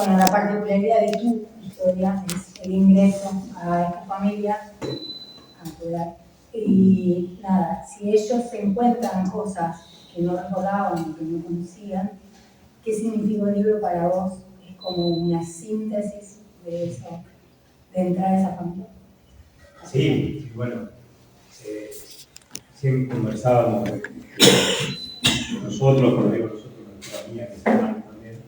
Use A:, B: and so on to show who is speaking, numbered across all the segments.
A: bueno, la particularidad de tu historia es el ingreso a esta familia natural. Y nada, si ellos se encuentran cosas que no recordaban, que no conocían, ¿qué significa un libro para vos? Es como una síntesis de eso, de entrar a esa familia.
B: Sí, bueno, siempre conversábamos con nosotros, con nuestra familia, que se llaman también,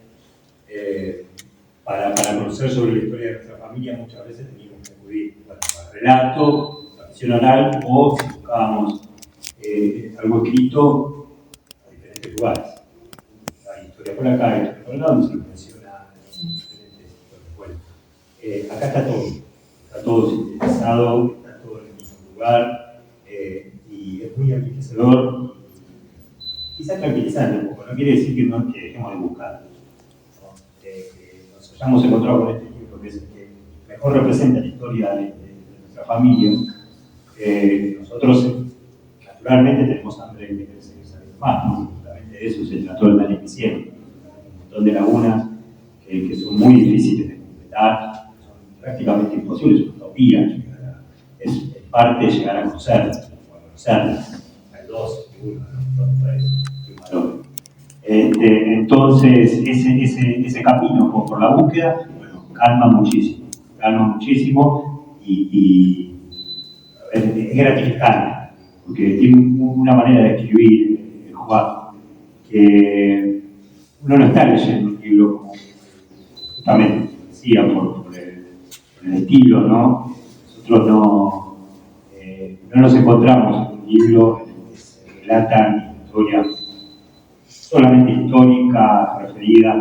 B: para conocer sobre la historia de nuestra familia muchas veces teníamos que acudir al relato, a la ficción oral, o si buscábamos algo escrito a diferentes lugares. Hay historia por acá, hay historia por acá, donde se nos menciona diferentes historias. Bueno, acá está todo sintetizado, está todo en el mismo lugar, y es muy enriquecedor, quizás tranquilizante un poco, no quiere decir que dejemos de buscar, ¿no? Nos hayamos encontrado con este libro, que es el que mejor representa la historia de nuestra familia. Nosotros, naturalmente, tenemos hambre de querer seguir sabiendo más, ¿no? Justamente de eso se trató el Dani Piciero. Un montón de lagunas que son muy difíciles de completar, son prácticamente imposibles, es una utopía, es parte de llegar a conocerlas. Hay dos, uno, dos, tres, y un valor. Entonces, ese camino por la búsqueda, bueno, calma muchísimo y es gratificante, porque tiene una manera de escribir Juan, que uno no está leyendo un libro como justamente decía por el estilo, ¿no? Nosotros no nos encontramos en un libro en el que se relatan historias solamente históricas referidas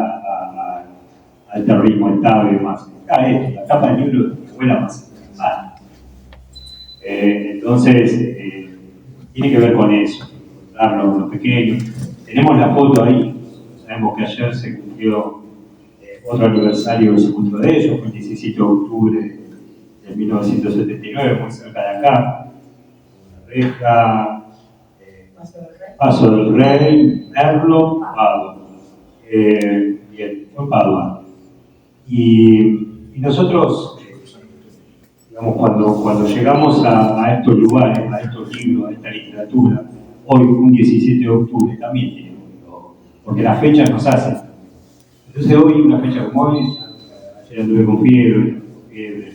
B: al terrorismo de Estado y demás. La tapa del libro vuela más mal. Entonces, tiene que ver con eso, encontrarnos los pequeños. Tenemos la foto ahí, sabemos que ayer se cumplió otro aniversario del sepulcro de ellos, fue el 17 de octubre de 1979, muy cerca de acá. Una reja, Paso del Rey, Merlo, Padua. Bien, fue Padua. Y nosotros, digamos, cuando llegamos a estos lugares, a estos libros, a esta literatura, hoy, un 17 de octubre, también tiene mucho, porque las fechas nos hacen. Entonces hoy, una fecha como hoy, ayer anduve con fiebre,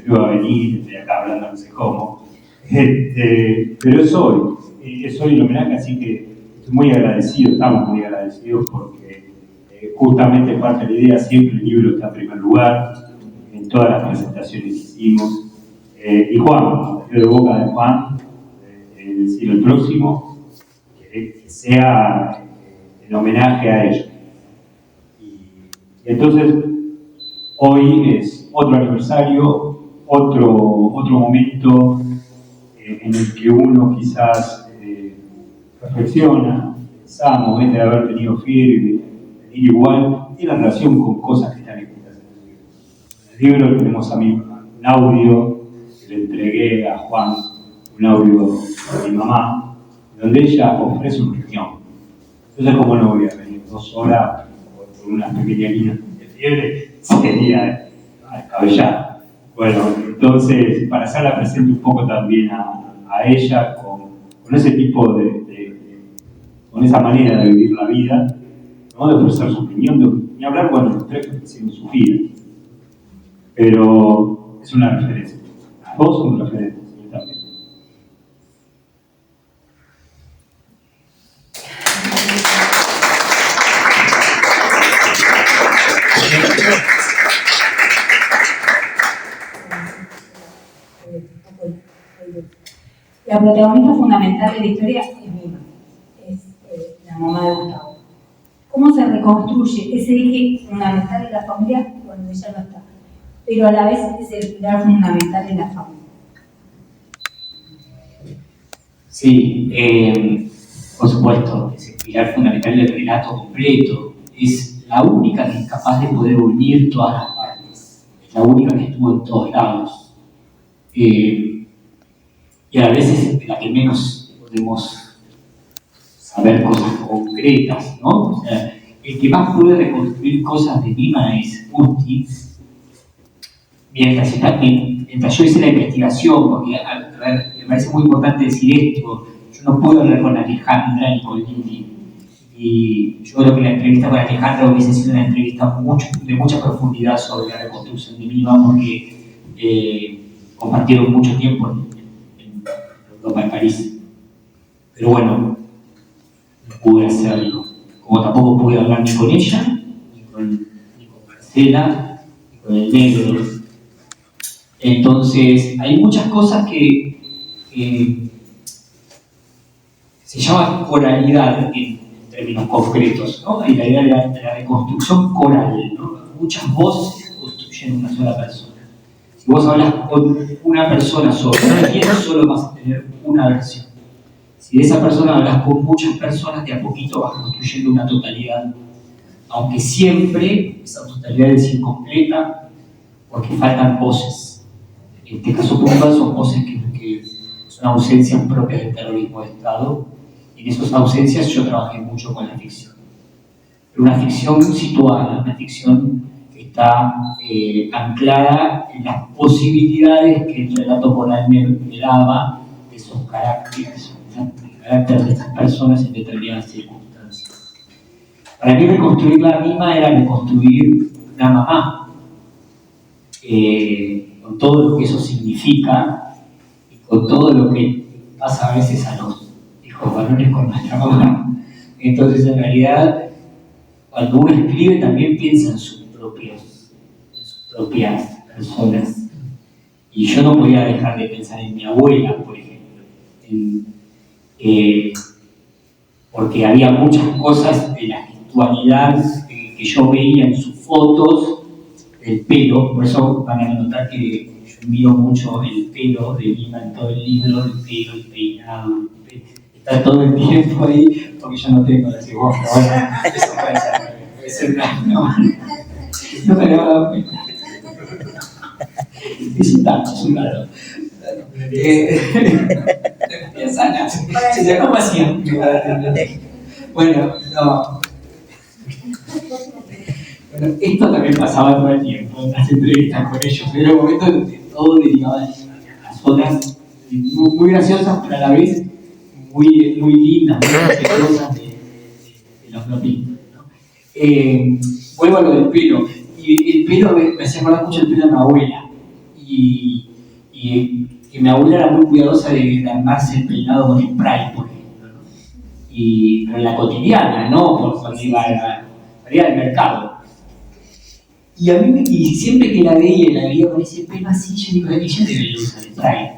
B: iba a venir, estoy acá hablando no sé cómo, pero es hoy el homenaje, así que estoy muy agradecido, estamos muy agradecidos porque justamente parte de la idea, siempre el libro está en primer lugar, en todas las presentaciones que hicimos. Y Juan, salió de boca de Juan, decir el próximo, que sea en homenaje a ellos. Y entonces, hoy es otro aniversario, otro momento en el que uno quizás reflexiona, pensamos, en vez de haber tenido fiebre, venir igual, tiene relación con cosas que están escritas en el libro. Tenemos a mí un audio que le entregué a Juan, un audio de mi mamá, donde ella ofrece un riñón. Entonces, ¿cómo no voy a venir 2 horas por unas pequeñas líneas de fiebre? Sería descabellado. Bueno, entonces, para hacerla presente un poco también a ella, con ese tipo con esa manera de vivir la vida, ¿no? De ofrecer su opinión, ni hablar cuando los tres hicieron su vida. Pero es una referencia. Las dos son referentes, yo también.
A: La protagonista fundamental de la historia es Mima, es la mamá de Gustavo. ¿Cómo se reconstruye ese eje fundamental de la familia cuando ella no está? Pero a la vez es el pilar fundamental de la familia.
C: Sí, por supuesto, es el pilar fundamental del relato completo. Es la única que es capaz de poder unir todas las partes. Es la única que estuvo en todos lados. Y a veces es la que menos podemos saber cosas concretas, ¿no? O sea, el que más puede reconstruir cosas de Mima es Musti, mientras yo hice la investigación, porque a ver, me parece muy importante decir esto, yo no pude hablar con Alejandra ni con Lili, y yo creo que la entrevista con Alejandra hubiese sido una entrevista de mucha profundidad sobre la reconstrucción de Lima, porque compartieron mucho tiempo en Europa, en París. Pero bueno, no pude hacerlo. Como tampoco pude hablar ni con ella, ni con Marcela, ni con el negro. Entonces, hay muchas cosas que se llaman coralidad en términos concretos, ¿no? Y la idea de la reconstrucción coral, ¿no? Muchas voces construyen una sola persona. Si vos hablas con una persona sobre alguien, solo vas a tener una versión. Si de esa persona hablas con muchas personas, de a poquito vas construyendo una totalidad. Aunque siempre esa totalidad es incompleta, porque faltan voces. En este caso puntual son voces que son ausencias propias del terrorismo de Estado. Y en esas ausencias yo trabajé mucho con la ficción. Pero una ficción situada, una ficción que está anclada en las posibilidades que el relato coral me daba de esos caracteres, el carácter de estas personas en determinadas circunstancias. Para mí reconstruir la Mima era reconstruir una mamá, con todo lo que eso significa y con todo lo que pasa a veces a los hijos varones con nuestra mamá. Entonces, en realidad, cuando uno escribe también piensa en sus propias personas. Y yo no podía dejar de pensar en mi abuela, por ejemplo, porque había muchas cosas de la gestualidad que yo veía en sus fotos, el pelo, por eso van a notar que yo miro mucho el pelo de Lima en todo el libro, el pelo, el peinado, está todo el tiempo ahí, porque yo no tengo la cebolla. Bueno, eso puede ser no me había dado cuenta. Es un dato. ¿Cómo hacían? Bueno, no. Bueno, esto también pasaba todo el tiempo en las entrevistas con ellos, pero en un momento donde todo derivaba de las zonas muy graciosas, pero a la vez muy lindas, muy respetuosas de los nopistas, ¿no? Vuelvo a lo del pelo. Y el pelo me hacía acordar mucho el pelo de mi abuela. Y que mi abuela era muy cuidadosa de armarse el peinado con spray, por ejemplo, ¿no? Pero en la cotidiana, no por cuando iba al mercado. Y a mí, y siempre que la veía con ese pelo así, yo digo, ella debería usar spray.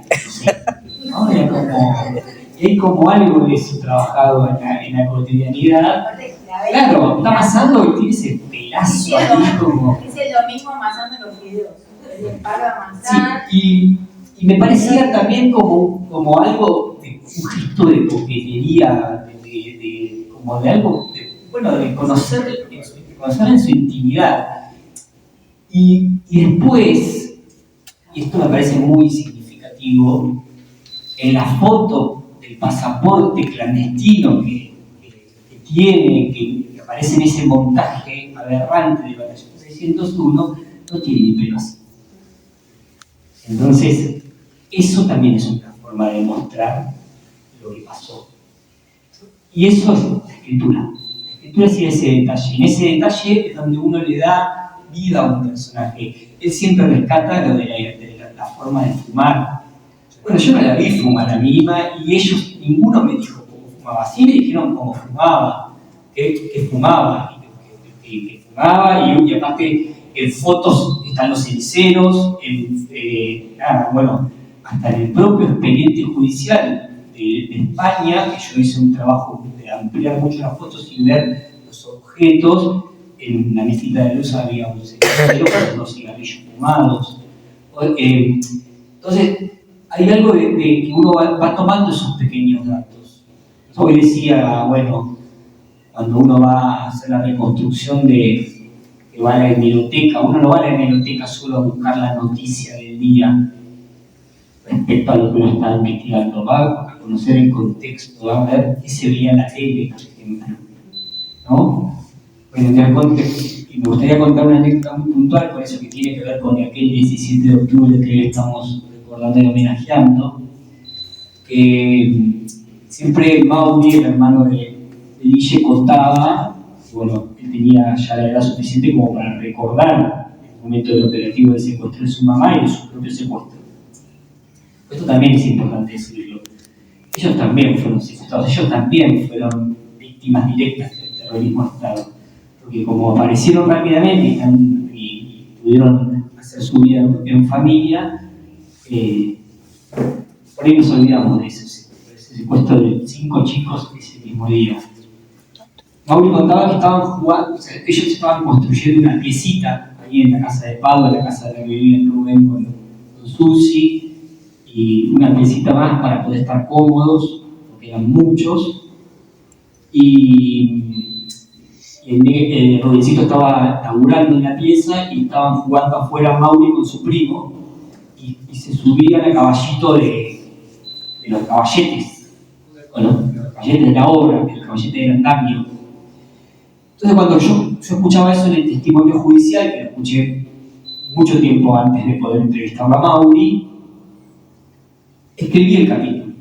C: ¿No? Hay como algo de eso trabajado en la cotidianidad. Claro, está amasando y tiene ese pelazo ahí como...
A: Es lo mismo amasando los fideos. El palo amasar.
C: Sí, y me parecía también como algo, un gesto de coquetería, como de algo, de conocer en su intimidad. Y después, y esto me parece muy significativo, en la foto del pasaporte clandestino que tiene, que aparece en ese montaje aberrante de Batallón 601, no tiene ni pelo así. Entonces, eso también es una forma de mostrar lo que pasó. Y eso es la escritura. La escritura sí ese detalle. En ese detalle es donde uno le da vida a un personaje. Él siempre rescata lo de la forma de fumar. Bueno, yo no la vi fumar a Mima y ellos, ninguno me dijo cómo fumaba. Sí me dijeron cómo fumaba, que fumaba, que fumaba, y aparte en fotos están los ceniceros, hasta en el propio expediente judicial de España, que yo hice un trabajo de ampliar mucho las fotos y ver los objetos. En la mesita de luz había un cenicero con 2 cigarrillos fumados. Entonces, hay algo de que uno va tomando esos pequeños datos. Hoy decía, bueno, cuando uno va a hacer la reconstrucción que va a la hemeroteca, uno no va a la hemeroteca solo a buscar la noticia del día respecto a lo que uno está investigando, va a conocer el contexto, va a ver qué se veía en la tele, por ejemplo, ¿no? Bueno, Y me gustaría contar una anécdota muy puntual con eso que tiene que ver con aquel 17 de octubre que estamos recordando y homenajeando, que siempre Mauri, el hermano de Guille, contaba que bueno, él tenía ya la edad suficiente como para recordar el momento del operativo del secuestro de su mamá y de su propio secuestro. Esto también es importante decirlo. Ellos también fueron secuestrados, ellos también fueron víctimas directas del terrorismo de Estado. Porque como aparecieron rápidamente y pudieron hacer su vida en familia, por ahí nos olvidamos de ese secuestro de 5 chicos ese mismo día. Mauri contaba que estaban jugando, o sea, ellos estaban construyendo una piecita ahí en la casa de Pablo, en la casa de la que vivía Rubén con Susi, y una piecita más para poder estar cómodos, porque eran muchos. Y el Rubencito estaba laburando en la pieza y estaban jugando afuera Mauri con su primo y se subían al caballito de los caballetes, o los caballetes de la obra, el caballete del andamio. Entonces cuando yo escuchaba eso en el testimonio judicial, que lo escuché mucho tiempo antes de poder entrevistar a Mauri, escribí el capítulo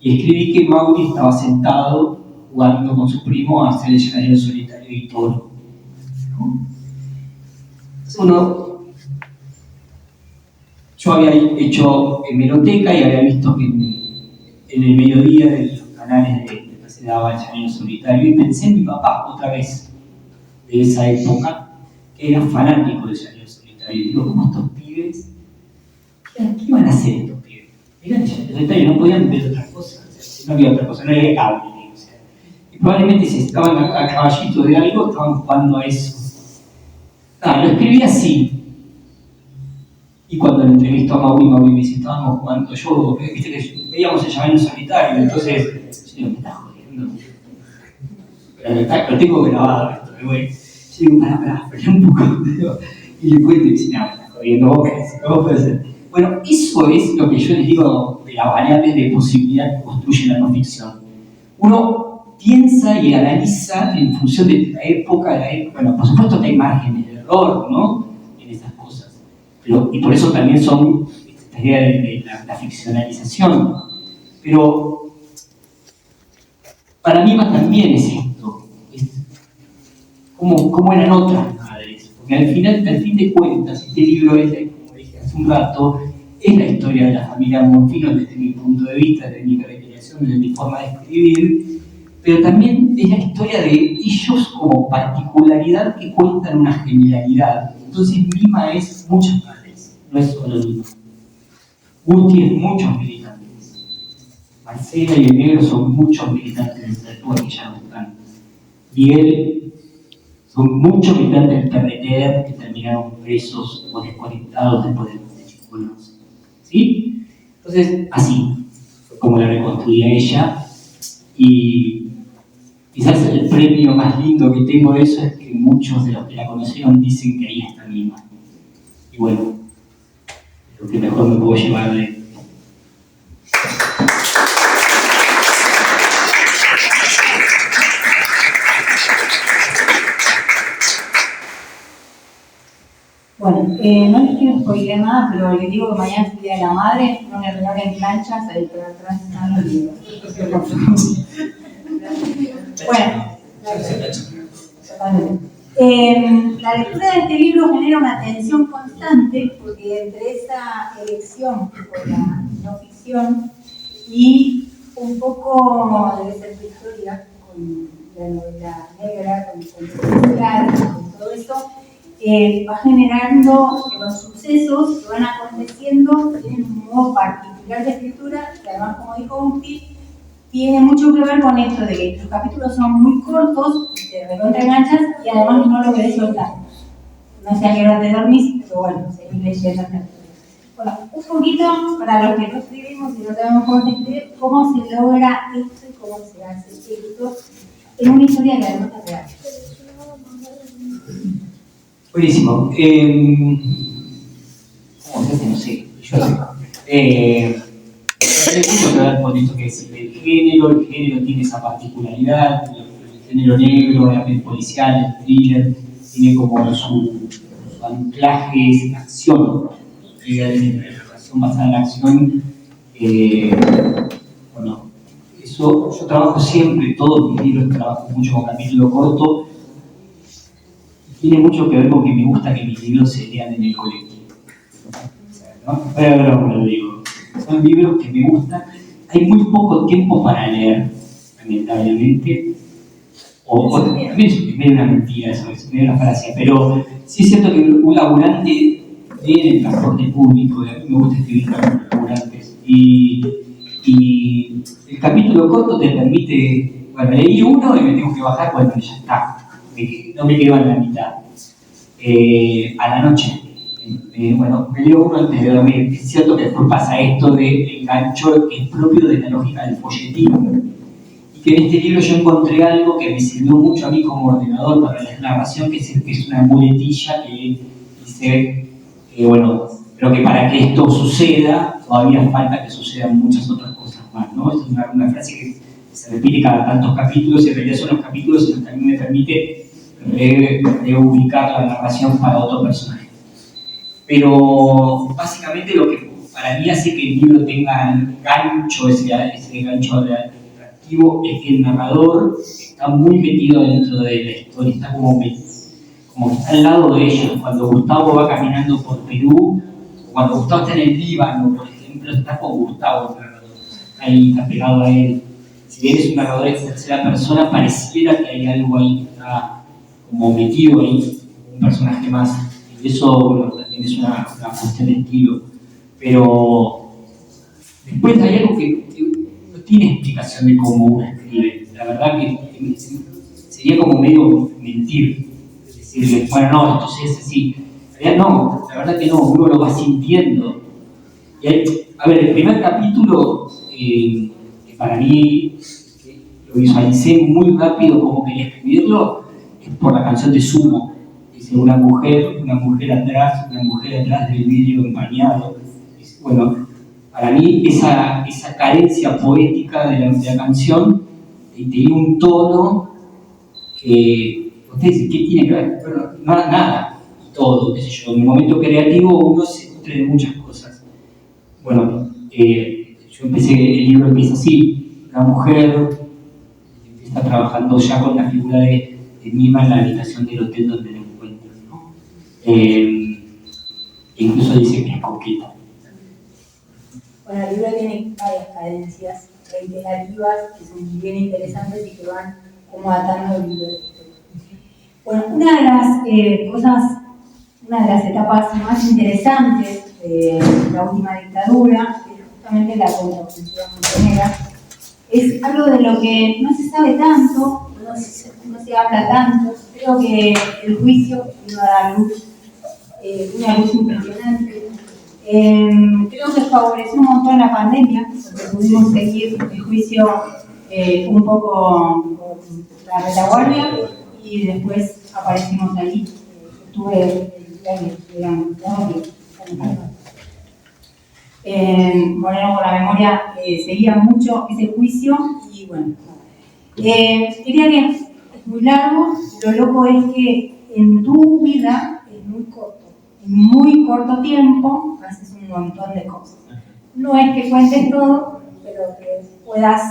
C: y escribí que Mauri estaba sentado jugando con su primo a hacer el llanero solitario y toro, ¿no? Yo había hecho hemeroteca y había visto que en el mediodía de los canales de que se daba el llanero solitario y pensé en mi papá otra vez de esa época, que era fanático del llanero solitario. Y digo, ¿cómo estos pibes? ¿Qué iban a hacer estos pibes? Eran el llanero solitario, no podían ver otra cosa, o sea, no había otra cosa, no había cable. Y probablemente si estaban a caballito de algo, estaban jugando a eso. Lo escribí así. Y cuando lo entrevistó a Mauri me dice, estábamos jugando, viste que veíamos el llanero solitario, entonces, yo digo, me estás jodiendo. Pero lo tengo grabado esto, güey. Yo digo, pará, un poco. Y le cuento y dice, no, me estás jodiendo, vos podés ser. Bueno, eso es lo que yo les digo de las variables de posibilidad que construye la no ficción. Uno piensa y analiza en función de la época, bueno, por supuesto que hay márgenes de error, ¿no?, en esas cosas, y por eso también son esta idea de la ficcionalización, pero para mí más también es esto, es cómo eran otras madres, porque al fin de cuentas, este libro es, como dije hace un rato, es la historia de la familia Monfilo desde mi punto de vista, desde mi caracterización, desde mi forma de escribir, pero también es la historia de ellos como particularidad que cuentan una generalidad. Entonces Mima es muchas madres, no es solo Mima. Guti es muchos militantes. Marcela y el negro son muchos militantes de Tatúa que ya no están. Miguel son muchos militantes del PRT que terminaron presos o desconectados después de Chicuelos. ¿Sí? Entonces, así fue como la reconstruía ella. Y quizás el premio más lindo que tengo de eso es que muchos de los que la conocieron dicen que ahí está Mima. Y bueno, es lo que mejor me puedo llevar de...
A: Bueno, no les quiero spoiler nada, pero les digo que mañana es el Día de la Madre, no le regalen planchas, ahí por atrás están los libros. Bueno, la lectura de este libro genera una tensión constante porque entre esa elección por la no ficción y un poco debe ser tu historia con la novela negra, con todo eso, va generando que los sucesos que van aconteciendo tienen un modo particular de escritura que además, como dijo Guti, tiene mucho que ver con esto de que los capítulos son muy cortos, te recontraenganchas y además no lo querés soltar. No sé a qué hora te dormís, pero bueno, seguís leyendo. Bueno, un poquito para los que no escribimos y no sabemos cómo se escribe, cómo se logra esto y cómo se hace esto en una historia que además es real.
C: Buenísimo. ¿Cómo se hace? No sé. Yo tengo que ver con esto que es el género tiene esa particularidad, el género negro, el policial, el thriller, tiene como su anclaje es la acción, la idea de la narración basada en la acción. Bueno, eso yo trabajo siempre, todos mis libros trabajo mucho con capítulo corto. Tiene mucho que ver con que me gusta que mis libros se lean en el colectivo. ¿No? Pero lo digo, son libros que me gustan. Hay muy poco tiempo para leer, lamentablemente. O también es medio una mentira eso, es medio una falacia, pero sí es cierto que un laburante lee en el transporte público, y a mí me gusta escribir para los laburantes. Y el capítulo corto te permite, bueno, leí uno y me tengo que bajar cuando ya está. No me quedo en la mitad. A la noche, bueno, me leo uno antes de dormir. Es cierto que después pasa esto del gancho que es propio de la lógica del folletismo. Y que en este libro yo encontré algo que me sirvió mucho a mí como ordenador para la narración, que es una muletilla que dice, bueno, pero que para que esto suceda, todavía falta que sucedan muchas otras cosas más, ¿no? Esta es una frase que se repite cada tantos capítulos, y en realidad son los capítulos en los que a mí me permite reubicar la narración para otro personaje. Pero básicamente lo que para mí hace que el libro tenga gancho, ese gancho atractivo, es que el narrador está muy metido dentro de la historia, está como que está al lado de ella. Cuando Gustavo va caminando por Perú, cuando Gustavo está en el Líbano, por ejemplo, está con Gustavo, el narrador, ahí está pegado a él. Si bien es un narrador en tercera persona, pareciera que hay algo ahí que está como metido ahí, un personaje más. Y eso, bueno, también es una cuestión de estilo. Pero después hay algo que no tiene explicación de cómo uno escribe. La verdad que sería como medio mentir. Es decir, bueno, no, esto sí es así. En realidad no, la verdad que no, uno lo va sintiendo. Y a ver, el primer capítulo, que para mí lo visualicé muy rápido como quería escribirlo, es por la canción de Sumo. Dice una mujer atrás del vidrio empañado. Bueno, para mí esa carencia poética de la canción tenía un tono que, ustedes dicen, ¿qué tiene que ver? Bueno, nada, todo, qué sé yo. En el momento creativo uno se nutre de muchas cosas. Bueno, el libro empieza así, una mujer está trabajando ya con la figura de Mima en la habitación del hotel donde la encuentra, ¿no? Incluso dice que es coqueta.
A: Bueno, el libro tiene varias cadencias reiterativas que son bien interesantes y que van como atando el libro. Bueno, una de las etapas más interesantes de la última dictadura es justamente la contraofensiva montonera. Es algo de lo que no se sabe tanto, no se habla tanto. Creo que el juicio vino a dar luz, una luz impresionante. Creo que favoreció un montón la pandemia, porque pudimos seguir el juicio un poco con la retaguardia y después aparecimos ahí. Estuve Moreno con la memoria seguía mucho ese juicio y bueno, diría que es muy largo. Lo loco es que en tu vida es muy corto. En muy corto tiempo haces un montón de cosas. No es que cuentes todo, pero que puedas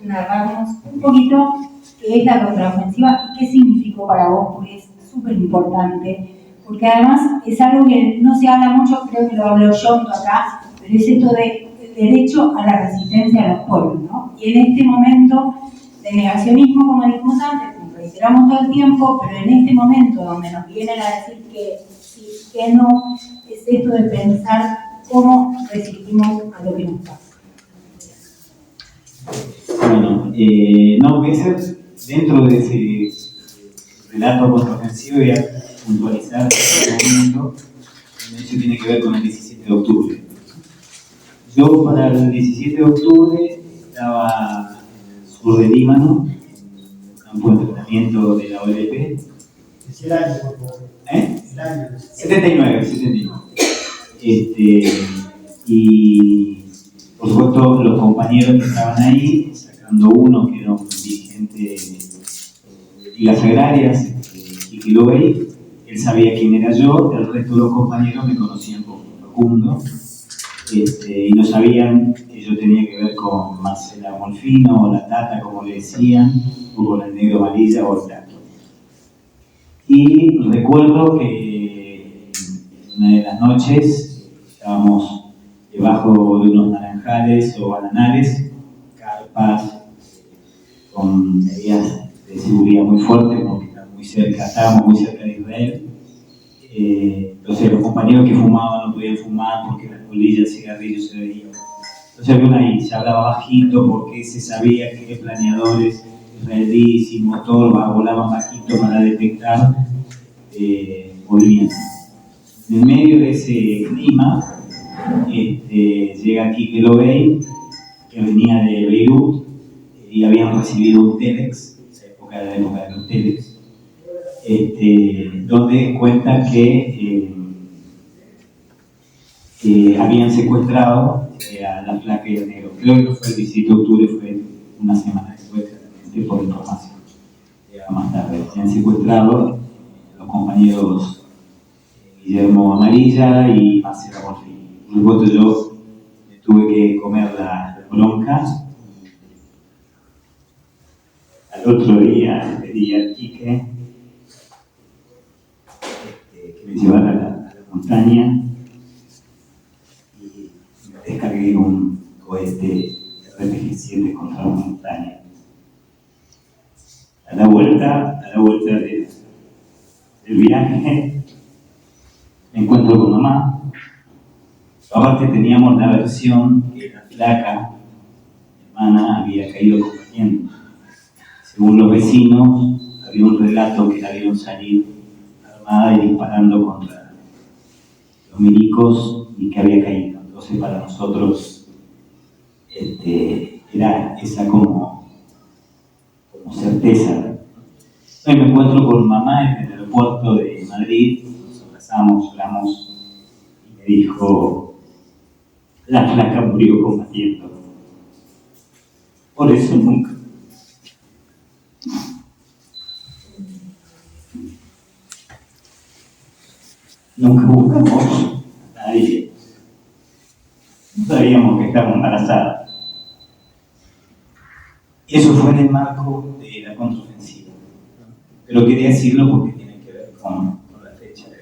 A: narrarnos un poquito qué es la contraofensiva y qué significó para vos, porque es súper importante. Porque además es algo que no se habla mucho, creo que lo habló Yonto acá, pero es esto del derecho a la resistencia de los pueblos, ¿no? Y en este momento de negacionismo, como dijimos antes, como reiteramos todo el tiempo, pero en este momento donde nos vienen a decir que sí, que no, es esto de pensar cómo resistimos a lo que nos pasa.
B: Bueno, no, voy a ser dentro de ese relato contraofensivo y a puntualizar un momento. De hecho, tiene que ver con el 17 de octubre. Yo, para el 17 de octubre, estaba en el sur de Líbano, en un campo de entrenamiento de la OLP.
D: ¿Es el año, por favor? El año.
B: 79. Y, por supuesto, los compañeros que estaban ahí, sacando uno que era un dirigente de ligas agrarias, Kiki Lobey, él sabía quién era yo, el resto de los compañeros me conocían como Facundo, y no sabían que yo tenía que ver con Marcela Molfino, o la Tata, como le decían, o con el Negro Amarilla o el Tato. Y recuerdo que en una de las noches estábamos debajo de unos naranjales o bananales, carpas, con medidas de seguridad muy fuertes, porque estábamos muy cerca de Israel. Entonces los compañeros que fumaban no podían fumar porque las colillas de cigarrillos se veían. Entonces había ahí, se hablaba bajito porque se sabía que planeadores israelíes y motor volaban bajito para detectar movimientos. En medio de ese clima llega Quique Lobey, que venía de Beirut, y habían recibido un telex, esa época era la época de los telex, donde cuenta que habían secuestrado a la flaca y al negro. Creo que no fue el 17 de octubre, fue una semana después, claramente, por información. Llegaba más tarde. Habían secuestrado los compañeros Guillermo Amarilla y Marcela Molfino. Por supuesto, yo me tuve que comer la bronca. Al otro día le pedí a Quique que me llevara a la montaña y me descargué un cohete RPG-7 contra una montaña. A la vuelta del viaje me encuentro con mamá. Aparte teníamos la versión que la flaca, mi hermana, había caído combatiendo. Según los vecinos, había un relato que la vieron salir armada y disparando contra los milicos y que había caído. Entonces para nosotros era esa como certeza. Hoy me encuentro con mamá en el aeropuerto de Madrid, nos abrazamos, lloramos y me dijo: la flaca murió combatiendo. Por eso nunca buscamos a nadie. No sabíamos que estaba embarazada. Eso fue en el marco de la contraofensiva. Pero quería decirlo porque tiene que ver con la fecha de hoy.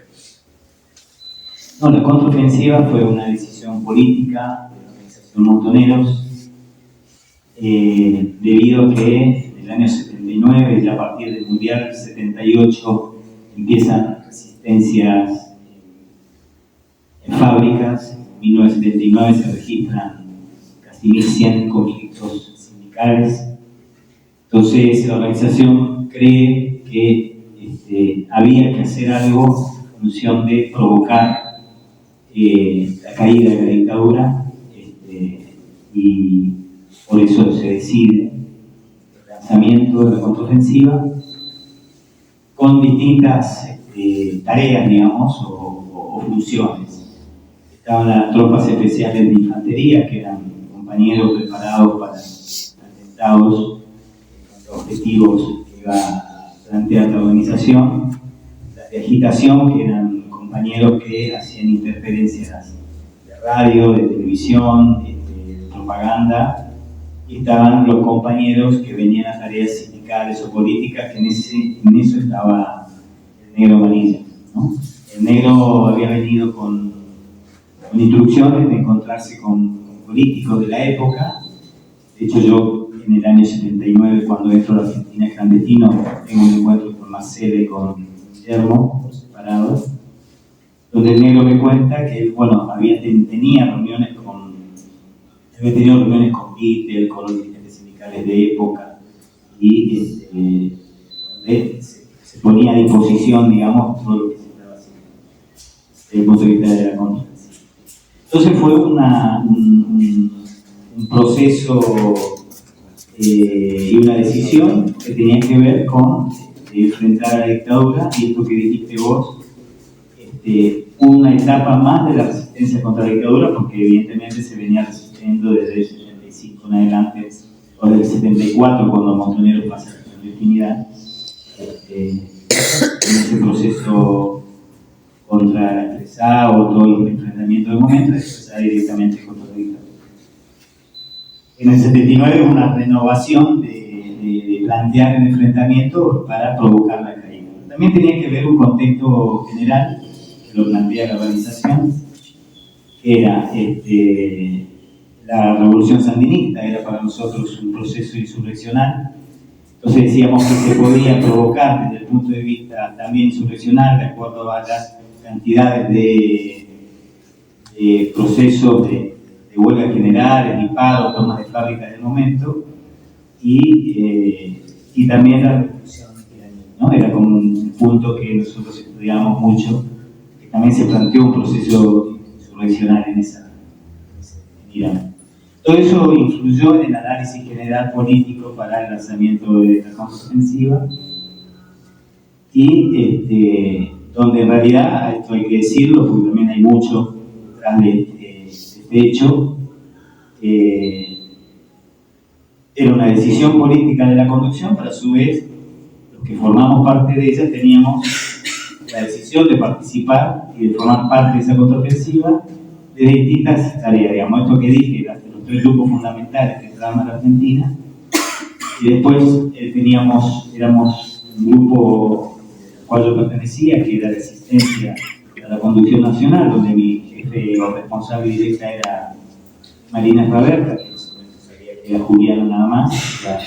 B: No, la contraofensiva fue una decisión política de la organización Montoneros, debido a que en el año 79 y a partir del Mundial 78 empiezan resistencias en fábricas. En 1979 se registran casi 1.100 conflictos sindicales. Entonces la organización cree que había que hacer algo en función de provocar la caída de la dictadura, y por eso se decide el lanzamiento de la contraofensiva con distintas tareas, digamos, o funciones. Estaban las tropas especiales de infantería, que eran compañeros preparados para atentados objetivos que iba a plantear la organización, las de agitación, que eran compañeros que hacían interferencias de radio, de televisión, de propaganda, y estaban los compañeros que venían a tareas sindicales o políticas, que en eso estaba el Negro Amarilla, ¿no? El Negro había venido con instrucciones de encontrarse con políticos de la época. De hecho, yo en el año 79, cuando entro a la Argentina clandestino, tengo un encuentro con Marcela y con Guillermo, por separado, donde el Negro me cuenta que él, había tenido reuniones con Vittel, con los dirigentes sindicales de época, y donde se ponía a disposición, digamos, todo lo que se estaba haciendo desde el punto de vista de la contraofensiva. Entonces fue un proceso y una decisión que tenía que ver con enfrentar a la dictadura, y esto que dijiste vos, una etapa más de la resistencia contra la dictadura, porque evidentemente se venía resistiendo desde el 75 en adelante, o desde el 74, cuando Montoneros pasa a la clandestinidad, en ese proceso contra la 3A o todos los enfrentamientos del momento, después se da directamente contra la dictadura. En el 79 hubo una renovación de plantear el enfrentamiento para provocar la caída. También tenía que ver un contexto general, que lo plantea la organización, que era la revolución sandinista, era para nosotros un proceso insurreccional. Entonces decíamos que se podía provocar desde el punto de vista también insurreccional, de acuerdo a las cantidades de procesos de huelgas generales, y paro, tomas de fábrica del momento, y también la revolución, ¿no? Era como un punto que nosotros estudiamos mucho, que también se planteó un proceso insurreccional en Irán. Todo eso influyó en el análisis general político para el lanzamiento de la contraofensiva, y donde en realidad, esto hay que decirlo, porque también hay mucho detrás de este hecho, era una decisión política de la conducción, pero a su vez, los que formamos parte de ella teníamos la decisión de participar y de formar parte de esa contraofensiva de distintas tareas. Digamos, esto que dije, los tres grupos fundamentales que entraban a la Argentina, y después éramos un grupo al cual yo pertenecía, que era de asistencia a la conducción nacional, donde mi jefe o responsable directa era Marina Raberta, que era Juliana nada más, era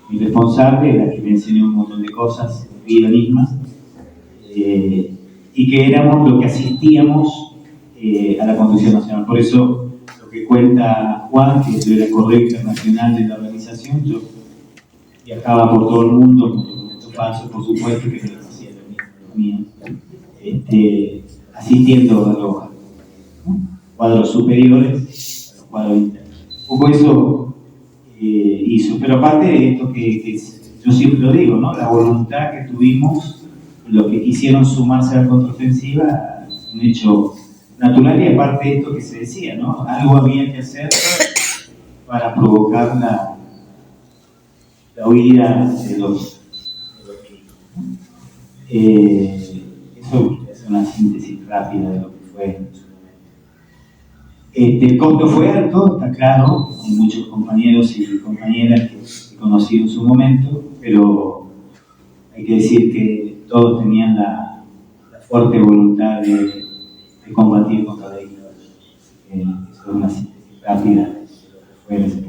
B: mi responsable, la que me enseñó un montón de cosas de vida misma, y que éramos los que asistíamos a la conducción nacional. Por eso lo que cuenta Juan, que yo era el correo internacional de la organización, yo viajaba por todo el mundo con documentos falsos, por supuesto, que me lo hacía lo mío, asistiendo a los cuadros superiores, a los cuadros internos. Un poco eso hizo, pero aparte de esto que yo siempre lo digo, ¿no? La voluntad que tuvimos, los que quisieron sumarse a la contraofensiva, un hecho natural, y aparte de esto que se decía, ¿no? Algo había que hacer para provocar la huida de los eso es una síntesis rápida de lo que fue en su momento. El costo fue alto, está claro, hay muchos compañeros y compañeras que he conocido en su momento, pero hay que decir que todos tenían la fuerte voluntad de combatir contra la dictadura. Eso es una síntesis rápida de lo que fue en ese